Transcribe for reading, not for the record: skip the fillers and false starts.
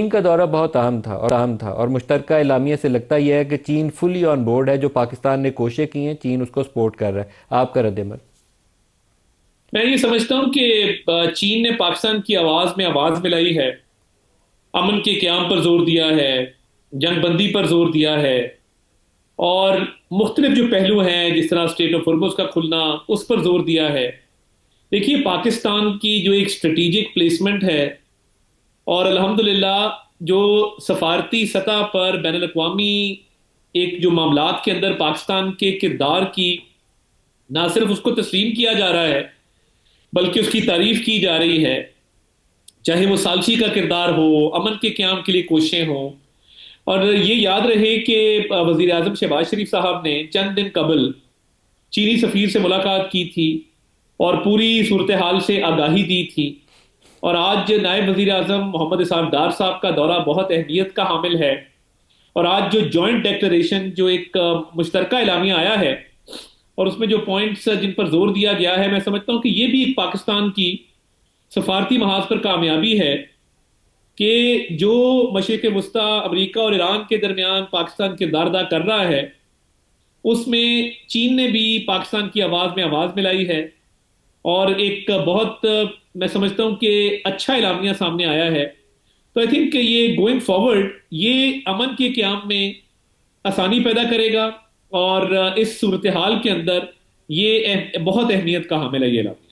चीन का दौरा बहुत अहम था और मुश्तरका एलामिया से लगता यह है कि चीन फुली ऑन बोर्ड है। जो पाकिस्तान ने कोशिशें की हैं, चीन उसको सपोर्ट कर रहा है। आपका रद्द-ए-अमल? मैं ये समझता हूँ कि चीन ने पाकिस्तान की आवाज में आवाज मिलाई है, अमन के क्याम पर जोर दिया है, जंगबंदी पर जोर दिया है, और मुख्तलिफ जो पहलू हैं जिस तरह स्टेट ऑफ हॉर्मुज़ का खुलना, उस पर जोर दिया है। देखिए, पाकिस्तान की जो एक स्ट्रेटेजिक प्लेसमेंट है, और अल्हम्दुलिल्लाह जो सफारती सतह पर बैनुल अक़वामी एक जो मामलात के अंदर पाकिस्तान के किरदार की ना सिर्फ उसको तस्लीम किया जा रहा है, बल्कि उसकी तारीफ की जा रही है। चाहे वो सालसी का किरदार हो, अमन के क्याम के लिए कोशिशें हों। और ये याद रहे कि वजीर आजम शहबाज शरीफ साहब ने चंद दिन कबल चीनी सफीर से मुलाकात की थी और पूरी सूरत हाल से आगाही दी थी। और आज नायब वजीर आजम मोहम्मद इसहाक डार साहब का दौरा बहुत अहमियत का हामिल है। और आज जो जॉइंट डेक्लेरेशन, जो एक मुश्तरका एलामिया आया है, और उसमें जो पॉइंट्स जिन पर जोर दिया गया है, मैं समझता हूं कि ये भी एक पाकिस्तान की सफारती महाज पर कामयाबी है कि जो मशरिक वस्ता अमरीका और ईरान के दरमियान पाकिस्तान किरदार अदा कर रहा है, उसमें चीन ने भी पाकिस्तान की आवाज में आवाज मिलाई है। और एक बहुत मैं समझता हूं कि अच्छा इलामिया सामने आया है। तो आई थिंक ये गोइंग फॉरवर्ड ये अमन के क्याम में आसानी पैदा करेगा। और इस सूरत हाल के अंदर ये बहुत अहमियत का हामिल है ये इलाका।